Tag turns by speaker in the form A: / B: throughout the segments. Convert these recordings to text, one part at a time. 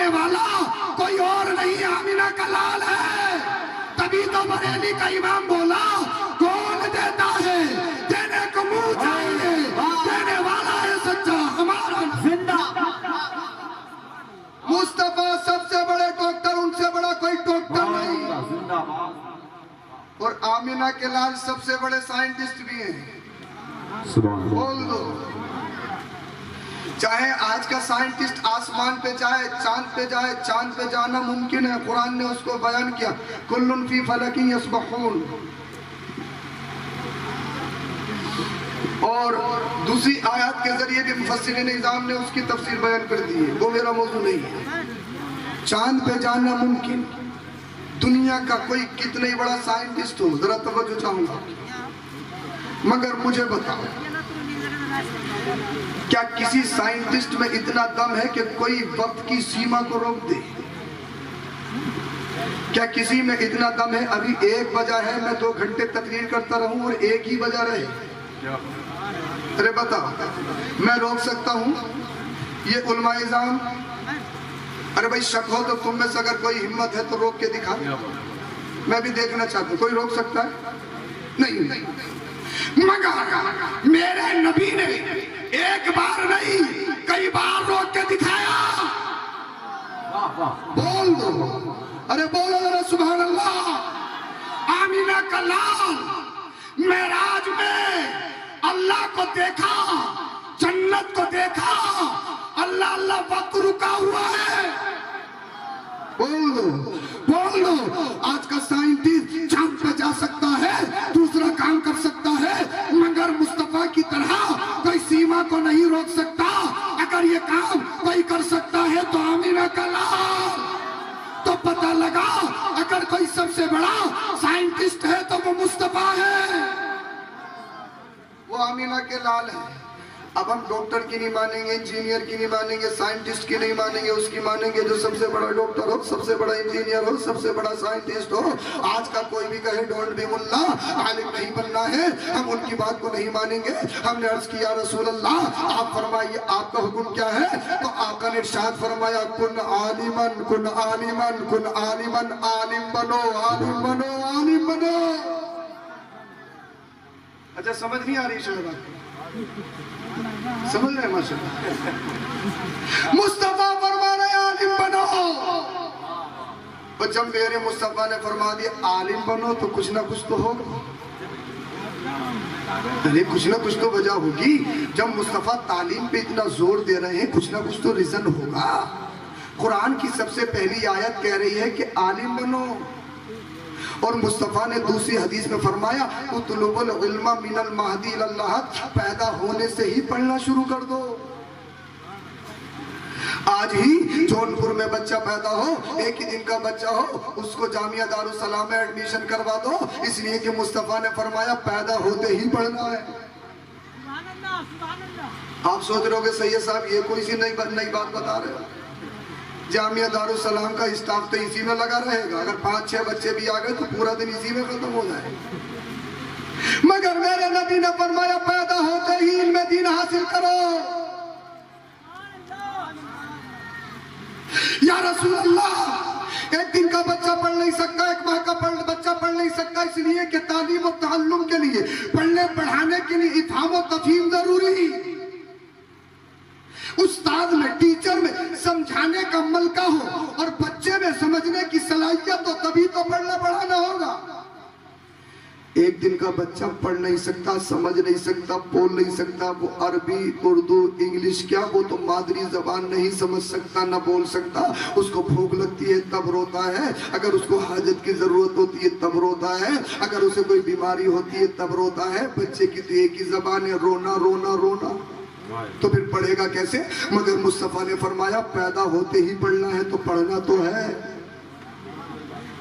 A: देने वाला कोई और नहीं आमिना का लाल है। तभी तो बरेली का इमाम बोला कौन देता है देने को मुंह चाहिए, देने वाला है सच्चा हमारा जिंदा। मुस्तफा सबसे बड़े डॉक्टर, उनसे बड़ा कोई डॉक्टर नहीं। और आमिना के लाल सबसे बड़े साइंटिस्ट भी हैं। बोल दो, चाहे आज का साइंटिस्ट आसमान पे जाए, चांद पे जाए, चांद पे जाना मुमकिन है, कुरान ने उसको बयान किया कुल्लुन फी फलकिन यस्बहून। और दूसरी आयत के जरिए भी मुफस्सिरीन इज़ाम ने उसकी तफसीर बयान कर दी है, वो मेरा मौजू नहीं है। चांद पे जाना मुमकिन, दुनिया का कोई कितना ही बड़ा साइंटिस्ट हो, जरा तवज्जो चाहूंगा, मगर मुझे बताओ क्या किसी साइंटिस्ट में इतना दम है कि कोई वक्त की सीमा को रोक दे? क्या किसी में इतना दम है अभी 1 बजा है मैं 2 घंटे तकरीर करता रहूं और 1 ही बजा रहे? अरे बताओ, मैं रोक सकता हूं? ये उलमा इज़ाम, अरे भाई शक हो तो तुम में से अगर कोई हिम्मत है तो रोक के दिखा, मैं भी देखना चाहता हूं। कोई रोक सकता है? नहीं। मगर मेरे नबी ने एक बार नहीं कई बार रोक के दिखाया। बोल दो, अरे बोलो जरा सुभान अल्लाह। आमिना का लाल मेराज में अल्लाह को देखा, जन्नत को देखा, अल्लाह अल्लाह वक्त रुका हुआ है। बोल दो, आज का साइंटिस्ट चांद पे जा सकता है, दूसरा काम कर सकता है, मगर मुस्तफा की तरह कोई सीमा को नहीं रोक सकता। अगर ये काम कोई कर सकता है तो आमिना का लाल। तो पता लगा अगर कोई सबसे बड़ा साइंटिस्ट है तो वो मुस्तफा है, वो आमिना के लाल है। अब हम डॉक्टर की नहीं मानेंगे, इंजीनियर की नहीं मानेंगे, साइंटिस्ट की नहीं मानेंगे, उसकी मानेंगे जो सबसे बड़ा डॉक्टर हो, सबसे बड़ा इंजीनियर हो, सबसे बड़ा साइंटिस्ट हो। आज का कोई भी कहे डोंट बी मुल्ला, आलिम नहीं बनना है, हम उनकी बात को नहीं मानेंगे। हमने अर्ज किया रसूल अल्लाह आप फरमाइए आपका हुक्म क्या है? तो आका ने इरशाद फरमाया कुन आलिमन कुन आलिमन कुन आलिमन, आलिम बनो आलिम बनो आलिम बनो। अच्छा समझ नहीं आ रही बात? समझ रहे माशाअल्लाह। मुस्तफा फरमा रहे आलिम बनो, और जब मेरे मुस्तफा ने फरमा दिया आलिम बनो तो कुछ ना कुछ तो होगा। अरे कुछ ना कुछ तो वजह होगी। जब मुस्तफा तालीम पे इतना जोर दे रहे हैं, कुछ ना कुछ तो रीजन होगा। कुरान की सबसे पहली आयत कह रही है कि आलिम बनो, और मुस्तफ़ा ने दूसरी हदीस में फरमाया उतलुबुल इल्मा मिनल महदी इलल लहद, पैदा होने से ही पढ़ना शुरू कर दो। आज ही जौनपुर में बच्चा पैदा हो, एक ही दिन का बच्चा हो, उसको जामिया दारुस सलाम में एडमिशन करवा दो, इसलिए कि मुस्तफ़ा ने फरमाया पैदा होते ही पढ़ना है। आप सोच रहे हो सही है साहब, ये कोई सी नई बात बता रहे हो? जामिया दारुस सलाम का स्टाफ तो इसी में लगा रहेगा। अगर 5-6 बच्चे भी आ गए तो पूरा दिन इसी में खत्म हो जाए। मगर मेरे नबी ने फरमाया पैदा होते ही इल्म दीन हासिल करो। या रसूल अल्लाह, एक दिन का बच्चा पढ़ नहीं सकता, एक माह का बच्चा पढ़ नहीं सकता, इसलिए कि तालीम और तअल्लुम के लिए, पढ़ने पढ़ाने के लिए इफ़हाम और तफ़हीम जरूरी। उस्ताद में, टीचर में समझाने का मलका हो और बच्चे में समझने की सलाहियत हो, तभी तो पढ़ना पढ़ाना होगा। एक दिन का बच्चा पढ़ नहीं सकता, समझ नहीं सकता, बोल नहीं सकता, वो अरबी उर्दू इंग्लिश क्या, वो तो मादरी जबान नहीं समझ सकता, ना बोल सकता। उसको भूख लगती है तब रोता है, अगर उसको हाजत की जरूरत होती है तब रोता है, अगर उसे कोई बीमारी होती है तब रोता है। बच्चे की तो एक ही जबान है, रोना रोना रोना, तो फिर पढ़ेगा कैसे? मगर मुस्तफा ने फरमाया पैदा होते ही पढ़ना है, तो पढ़ना तो है।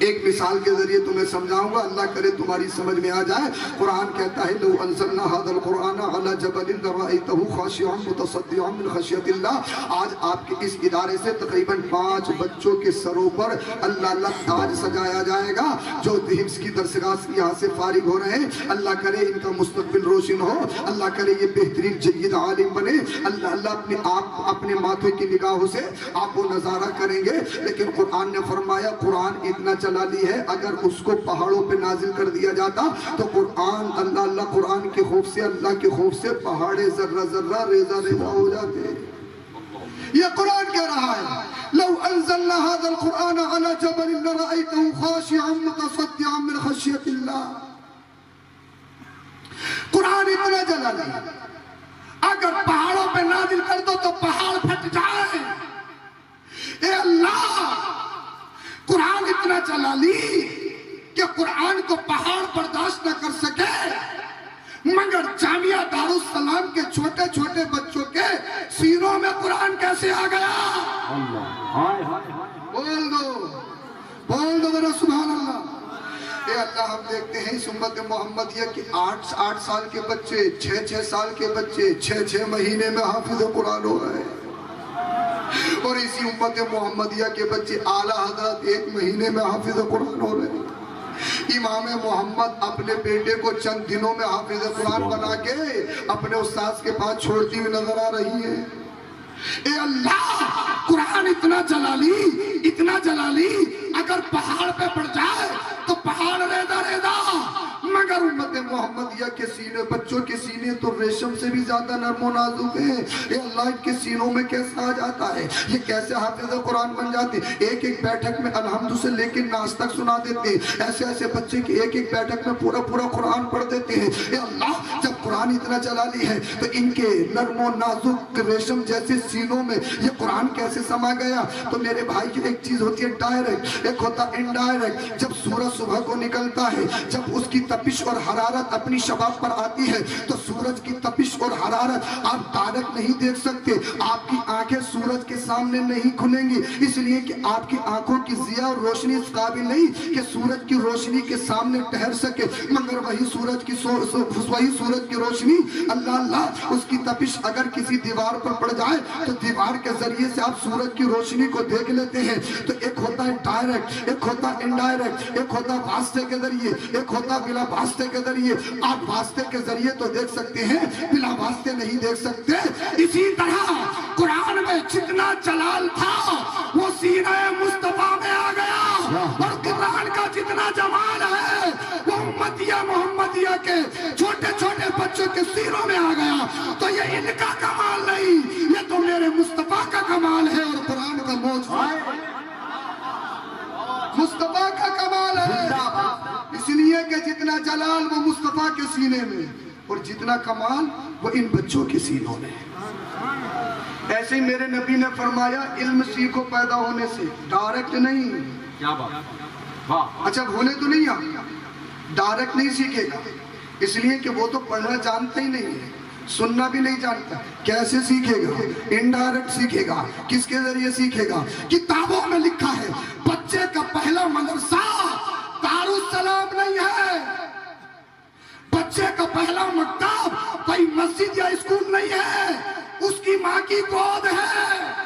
A: एक मिसाल के जरिए तुम्हें समझाऊंगा, अल्लाह करे तुम्हारी समझ में आ जाए। कुरान कहता है, लौ अंज़लना हाज़ल कुरान अला जबलिन लरअयतहु खाशिअन मुतसद्दिअन मिन खशियतिल्लाह। आज आपके इस इदारे से तकरीबन 5 बच्चों के सरों पर अल्लाह अल्लाह ताज सजाया जाएगा, जो हिफ्ज़ की दरसगाह से यहाँ से फारिग हो रहे हैं। अल्लाह करे इनका मुस्तकबिल रोशन हो, अल्लाह करे ये बेहतरीन जय्यद आलिम बने। अल्लाह अल्लाह अपने माथे की निगाहों से आप वो नज़ारा करेंगे। लेकिन कुरान ने फरमाया, कुरान इतना जलाली है, अगर उसको पहाड़ों पे नाजिल कर दिया जाता तो कुरान अल्लाह अल्लाह कुरान के खौफ से, अल्लाह के खौफ से पहाड़े जर्रा जर्रा रेजा रेजा हो जाते। ये कुरान कह रहा है, लौ अंज़लना हाज़ल कुरान अला जबलिन लरअयतहु खाशिअन मुतसद्दिअन मिन खशियतिल्लाह। कुरान इतना जलाली, अगर पहाड़ों पे नाजिल कर दो तो पहाड़ फट जाए। ए अल्लाह, कुरान इतना जलाली कि कुरान को पहाड़ बर्दाश्त न कर सके, मगर जामिया दारुस सलाम के छोटे छोटे बच्चों के सीनों में कुरान कैसे आ गया? बोल दो मेरा सुभान अल्लाह। ए अल्लाह, हम देखते हैं इस उम्मत मोहम्मदिया की 8 साल के बच्चे, 6 साल के बच्चे 6 महीने में हाफिज कुरान हो रहे हैं, और इसी उम्मत मोहम्मदिया के बच्चे आला हजरत 1 महीने में हाफिज कुरान हो रहे हैं। इमाम मोहम्मद अपने बेटे को चंद दिनों में हाफिज कुरान बना के अपने उस्ताद के पास छोड़ती हुई नजर आ रही है। ए अल्लाह, कुरान इतना जलाली अगर पहाड़ पे पड़ जाए तो पहाड़ रेदा रेदा, मगर उम्मत मोहम्मदिया के सीने, बच्चों के सीने तो रेशम से भी ज्यादा नरमो नाजुक है। ये अल्लाह के सीनों में कैसे आ जाता है? ये कैसे हाफिज कुरान बन जाते? एक एक बैठक में अलहम्दु से लेकर नास तक सुना देते। ऐसे ऐसे बच्चे की एक एक बैठक में पूरा पूरा कुरान पढ़ देते हैं। ये अल्लाह, जब कुरान इतना जलाली है तो इनके नरमो नाजुक रेशम जैसे सीनों में ये कुरान कैसे समा गया? तो मेरे भाई की एक चीज होती है डायरेक्ट, एक होता इनडायरेक्ट। जब सूरज सुबह को निकलता है, जब उसकी तपिश और हरारत अपनी शबाब पर आती है, तो सूरज की तपिश और हरारत आप डायरेक्ट नहीं देख सकते। आपकी आंखें सूरज के सामने नहीं खुलेंगी, इसलिए कि आपकी आंखों की जिया और रोशनी इस काबिल नहीं कि सूरज की रोशनी के सामने ठहर सके। मगर वही सूरज की रोशनी अल्लाह अल्लाह, उसकी तपिश अगर किसी दीवार पर पड़ जाए तो दीवार के जरिए से आप सूरज की रोशनी को देख लेते हैं। तो एक होता है डायरेक्ट, एक होता है इनडायरेक्ट, एक होता वास्ते के जरिए, एक होता बिला वास्ते के जरिए। आप वास्ते के जरिए तो देख सकते हैं, बिला वास्ते नहीं देख सकते। इसी तरह कुरान में जितना जलाल था वो सीने मुस्तफा में आ गया, और कुरान का जितना जमाल है वो उम्मतिया मोहम्मदिया के छोटे छोटे बच्चों के सीनों में आ गया। तो ये इनका कमाल नहीं, ये तो मेरे मुस्तफा का कमाल है, और कुरान का मौजूद मुस्तफा का कमाल है। इसलिए कि जितना जलाल वो मुस्तफा के सीने में, और जितना कमाल वो इन बच्चों के सीनों में। ऐसे ही मेरे नबी ने फरमाया, इल्म सीखो पैदा होने से, डायरेक्ट नहीं। क्या बात, वाह। अच्छा, भूले तो नहीं आप, डायरेक्ट नहीं सीखेगा, इसलिए कि वो तो पढ़ना जानता ही नहीं है, सुनना भी नहीं जानता। कैसे सीखेगा? इनडायरेक्ट सीखेगा। किसके जरिए सीखेगा? किताबों में लिखा है, बच्चे का पहला मदरसा दारुस सलाम नहीं है, बच्चे का पहला मकतब कोई मस्जिद या स्कूल नहीं है, उसकी माँ की गोद है।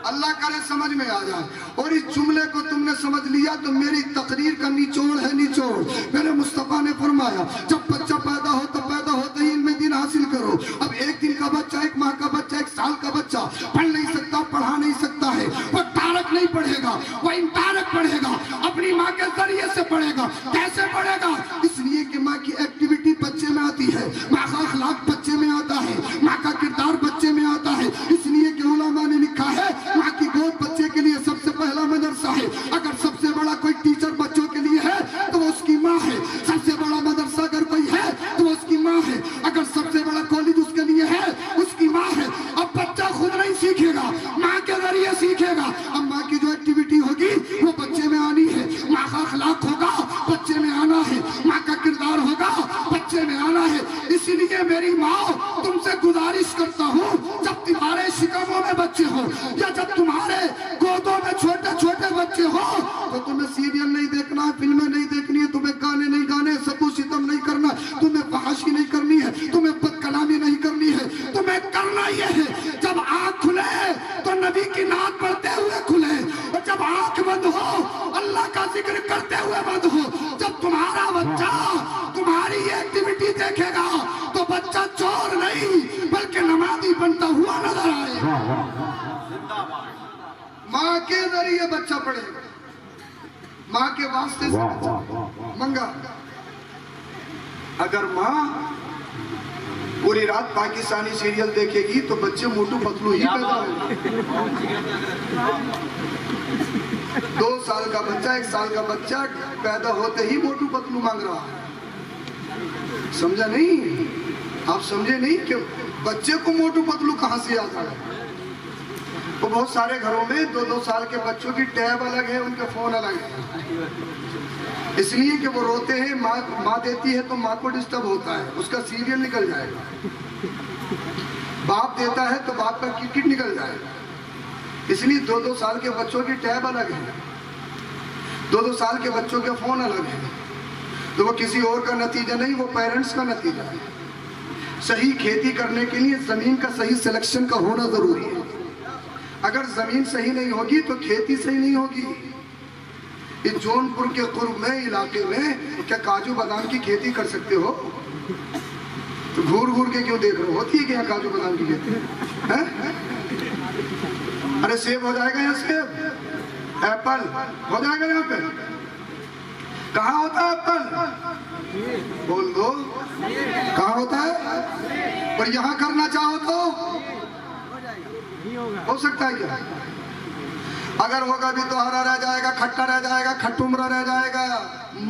A: अल्लाह करे समझ में आ जाए। और इस जुमले को तुमने समझ लिया तो मेरी तकरीर का निचोड़ है निचोड़। मेरे मुस्तफा ने फरमाया, जब बच्चा पैदा हो तो पैदा होते ही इनमें दिन हासिल करो। अब 1 दिन का बच्चा, 1 माह का बच्चा, 1 साल का बच्चा पढ़ नहीं सकता, पढ़ा नहीं सकता है, वो डायरेक्ट नहीं पढ़ेगा, वो इनडायरेक्ट पढ़ेगा, अपनी माँ के जरिए से पढ़ेगा। कैसे पढ़ेगा? इसलिए कि माँ की एक्टिविटी बच्चे में आती है, माँ का अखलाक बच्चे में आता है, माँ का किरदार बच्चे में आता है। इसलिए कि उलमा ने लिखा है, माँ की गोद बच्चे के लिए सबसे पहला मदरसा है। अगर सबसे बड़ा कोई टीचर बच्चों के लिए है तो वो उसकी माँ है। सबसे बड़ा मदरसा अगर कोई है तो वो उसकी माँ है। अगर सबसे बड़ा कॉलेज उसके लिए है, उसकी माँ है। अब बच्चा खुद नहीं सीखेगा, माँ के जरिए सीखेगा। अब माँ की जो एक्टिविटी होगी वो बच्चे में आनी है, माँ का अखलाक होगा बच्चे में आना है, माँ का किरदार होगा बच्चे में आना है। इसीलिए मेरी माँ, तुमसे गुजारिश करता हूँ, जब तुम्हारे शिकमों में बच्चे हो या जब तुम्हारे गोदों में छोटे छोटे बच्चे हो, तो तुम्हें सीरियल नहीं देखना है, फिल्में नहीं देखनी है, तुम्हें गाने नहीं गाने, सबू सितम नहीं करना, तुम्हें फहाशी नहीं करनी है, तुम्हें बदकलामी नहीं करनी है, तुम्हें करना यह है जब आंख खुले तो नबी की नात पढ़ते हुए खुले, और जब आंख बंद हो अल्लाह का जिक्र करते हुए बंद हो। जब तुम्हारा बच्चा तुम्हारी एक्टिविटी देखेगा तो बच्चा चोर नहीं बल्कि नमाजी बनता हुआ नजर आएगा। माँ के जरिए बच्चा पढ़ेगा, माँ के वास्ते से मंगा। अगर माँ पूरी रात पाकिस्तानी सीरियल देखेगी तो बच्चे मोटू पतलू ही पैदा होंगे। 2 साल का बच्चा 1 साल का बच्चा पैदा होते ही मोटू पतलू मांग रहा है। समझा नहीं? आप समझे नहीं कि बच्चे को मोटू पतलू कहां से याद आया? तो बहुत सारे घरों में 2-2 साल के बच्चों की टैब अलग है, उनके फोन अलग है, इसलिए कि वो रोते हैं, माँ देती है तो माँ को डिस्टर्ब होता है, उसका सीरियल निकल जाएगा। बाप देता है तो बाप का क्रिकेट निकल जाएगा, इसलिए 2-2 साल के बच्चों की टैब अलग है, 2-2 साल के बच्चों के फोन अलग है। तो वो किसी और का नतीजा नहीं, वो पेरेंट्स का नतीजा है। सही खेती करने के लिए जमीन का सही सिलेक्शन का होना जरूरी है। अगर जमीन सही नहीं होगी तो खेती सही नहीं होगी। इस जौनपुर के कुर्ब में इलाके में क्या काजू बादाम की खेती कर सकते हो? तो घूर घूर के क्यों देख रहे हो? होती है क्या काजू बादाम की खेती है? अरे सेब हो जाएगा यहाँ, सेब एप्पल हो जाएगा यहाँ पे। कहाँ होता है एप्पल? बोल दो कहाँ होता है? पर यहाँ करना चाहो तो हो सकता है क्या? अगर होगा भी तो हरा रह जाएगा, खट्टा रह जाएगा, खट्टुमरा रह जाएगा,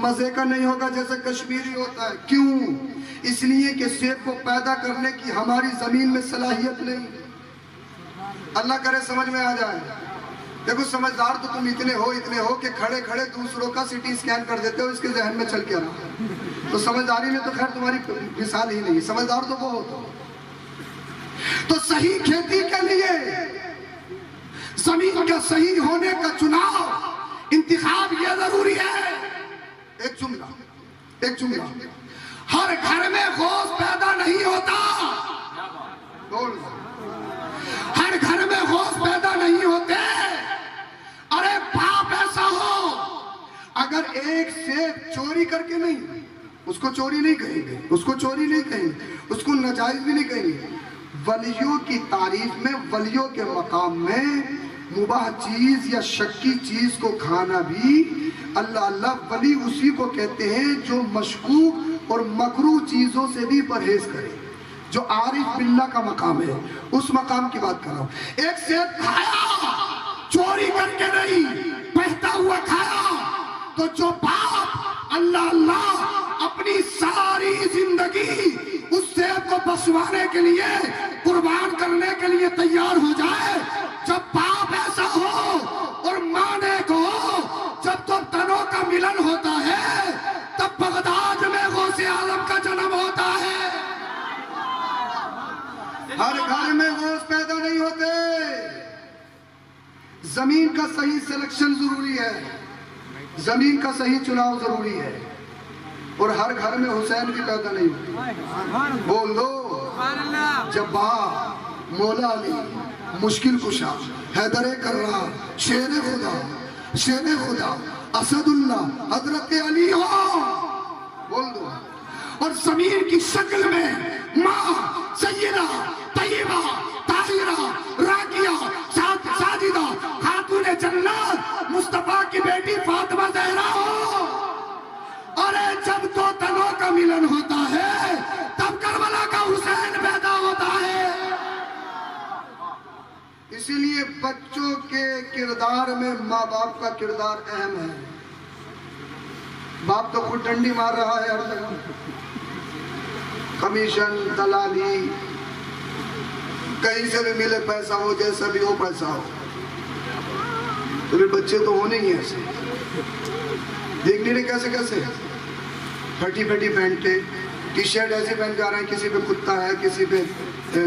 A: मजे का नहीं होगा जैसे कश्मीरी होता है। क्यों? इसलिए कि सेब को पैदा करने की हमारी जमीन में सलाहियत नहीं। अल्लाह करे समझ में आ जाए। देखो समझदार तो तुम इतने हो कि खड़े खड़े दूसरों का सिटी स्कैन कर देते हो, इसके जहन में चल के आना। तो समझदारी में तो खैर तुम्हारी मिसाल ही नहीं, समझदार तो वो हो। तो सही खेती के लिए जमीन का सही होने का चुनाव, इंतखाब ये जरूरी है। एक जुमला हर घर में गौस पैदा नहीं होता। हर घर में गौस पैदा नहीं होते। अरे पाप ऐसा हो, अगर एक सेब चोरी करके नहीं, उसको चोरी नहीं कहेंगे, उसको नाजायज भी नहीं कहेंगे। वलियों की तारीफ में, वलियों के मकाम में मुबाह चीज या शक्की चीज को खाना भी अल्लाह अल्लाह वली उसी को कहते हैं जो मशकूक और मकरूह चीजों से भी परहेज करे, जो आरिफ बिल्लाह का मकाम है। उस मकाम की बात कर रहा हूं। एक सेब खाया, चोरी करके नहीं, बहता हुआ खाया, तो जो बाप अल्लाह अल्लाह अपनी सारी जिंदगी उस सेब को बसवाने के लिए, कुर्बान करने के लिए तैयार हो जाए, जब बाप ऐसा हो और माने को जब तो तनों का मिलन होता है, तब बगदाद में गौसे आलम का जन्म होता है। हर घर में गौस पैदा नहीं होते। जमीन का सही सिलेक्शन जरूरी है, जमीन का सही चुनाव जरूरी है। और हर घर में हुसैन भी पैदा नहीं होते। बोल दो जब्बार, मौला अली, मुश्किल कुशा, हैदर कर्रा, शेर खुदा, असदुल्ला, हजरत अली हो। बोल दो। और जमीन की शक्ल में माँ सैयदा तैयबा ताहिरा राकिया साजिदा खातूने जन्नत मुस्तफा की बेटी फातिमा ज़हरा हो। अरे जब दो तनों का मिलन होता है तब करबला का हुसैन पैदा होता है। इसीलिए बच्चों के किरदार में माँ बाप का किरदार अहम है। बाप तो खुद डंडी मार रहा है हर जगह, कमीशन, दलाली, कहीं से भी मिले पैसा हो, जैसा भी हो पैसा हो। तो फिर बच्चे तो होने ही ऐसे, देख नहीं रहे कैसे कैसे फटी फटी पैंटे, टी शर्ट ऐसे पहन के आ रहे हैं, किसी पे कुत्ता है, किसी पे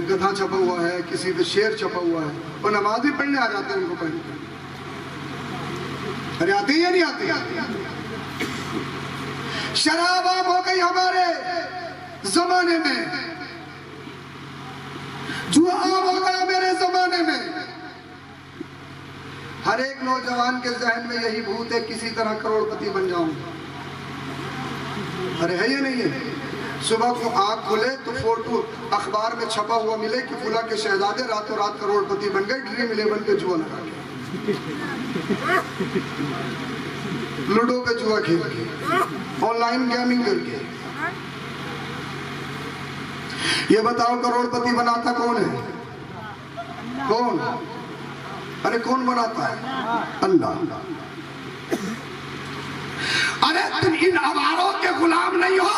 A: गधा छपा हुआ है, किसी पे शेर छपा हुआ है, और नमाज भी पढ़ने आ जाते हैं उनको पहन के। अरे आती है नहीं आती? शराब आम हो गई हमारे जमाने में, जुआ आम हो गया मेरे जमाने में। हर एक नौजवान के जहन में यही भूत है, किसी तरह करोड़पति बन जाऊंगा। अरे है ये नहीं है? सुबह को आंख खुले तो फोटो अखबार में छपा हुआ मिले कि फुला के शहजादे रातों रात करोड़पति बन गए, ड्रीम 11 पे जुआ लगा के, लूडो पे जुआ खेल के, ऑनलाइन गेमिंग करके। ये बताओ करोड़पति बनाता कौन है? कौन? अरे कौन बनाता है? अल्लाह। अरे तुम इन अवारों के गुलाम नहीं हो,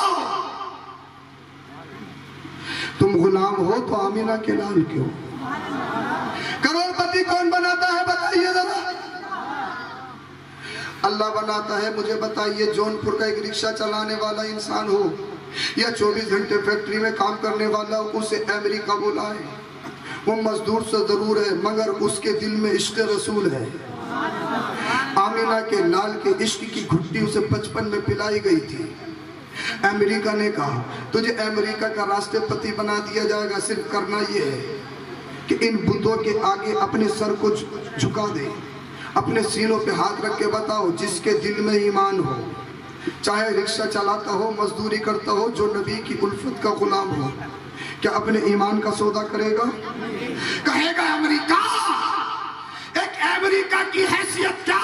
A: तुम गुलाम हो तो आमीना के लाल क्यों? करोड़पति कौन बनाता है बताइए जरा? अल्लाह बनाता है। मुझे बताइए, जौनपुर का एक रिक्शा चलाने वाला इंसान हो या 24 घंटे फैक्ट्री में काम करने वाला, उसे अमेरिका बुलाए, वो मजदूर से जरूर है मगर उसके दिल में इश्क रसूल है। आमीना के लाल के इश्क की घुट्टी उसे बचपन में पिलाई गई थी। अमेरिका ने कहा तुझे अमेरिका का राष्ट्रपति बना दिया जाएगा, सिर्फ करना यह है कि इन बुतों के आगे अपने सर को झुका दे, अपने सीनों पे हाथ रख के बताओ जिसके दिल में ईमान हो, चाहे रिक्शा चलाता हो, मजदूरी करता हो, जो नबी की उल्फत का गुलाम हो, क्या अपने ईमान का सौदा करेगा? कहेगा अमेरिका, एक अमेरिका की हैसियत क्या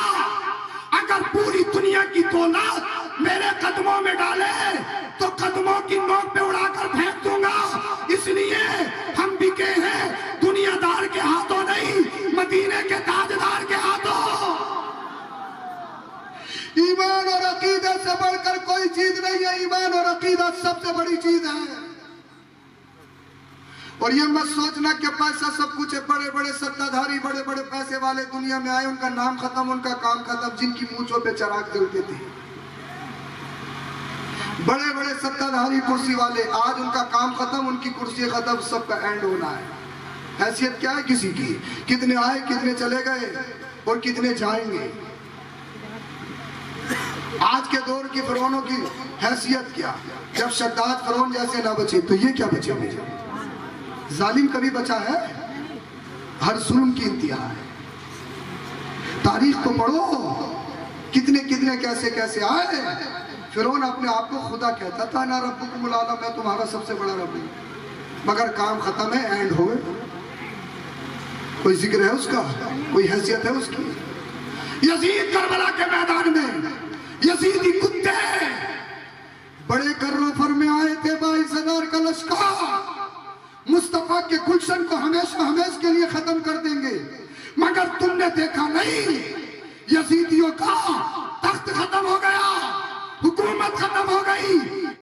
A: अगर पूरी दुनिया की दौलत मेरे कदमों में डाले तो कदमों की नोक पे उड़ाकर फेंक दूंगा। इसलिए हम बिके हैं दुनियादार के हाथों नहीं, मदीने के ताजदार के हाथों। ईमान और अकीदत से बढ़कर कोई चीज नहीं है, ईमान और अकीदत सबसे बड़ी चीज है। और ये मत सोचना कि पैसा सब कुछ है, बड़े बड़े सत्ताधारी, बड़े बड़े पैसे वाले दुनिया में आए, उनका नाम खत्म, उनका काम खत्म, जिनकी मूंछों पे चराग जलते थे। बड़े बड़े सत्ताधारी कुर्सी वाले, आज उनका काम खत्म, उनकी कुर्सी खत्म, सबका एंड होना है। हैसियत क्या है किसी की? कितने आए, कितने चले गए और कितने जाएंगे। आज के दौर की फिरौनों की हैसियत क्या? जब शद्दाद फिरौन जैसे ना बचे तो ये क्या बचे हुए? जालिम कभी बचा है? हर जुल्म की इंतहा है। तारीख को पढ़ो, कितने कितने कैसे कैसे आए। फिरौन अपने आप को खुदा कहता था, ना रब्बुकुमुल आला, मैं तुम्हारा सबसे बड़ा रब हूं, मगर काम खत्म है, एंड हो गए। कोई जिक्र है उसका? कोई हैसियत है उसकी? यजीद करबला के मैदान में यजीदी कुत्ते बड़े कर्रोफर में आए थे, 22,000 का लश्कर, मुस्तफा के गुलशन को हमेशा हमेशा के लिए खत्म कर देंगे, मगर तुमने देखा नहीं, यजीदियों का तख्त खत्म हो गया, हुकूमत खत्म हो गई,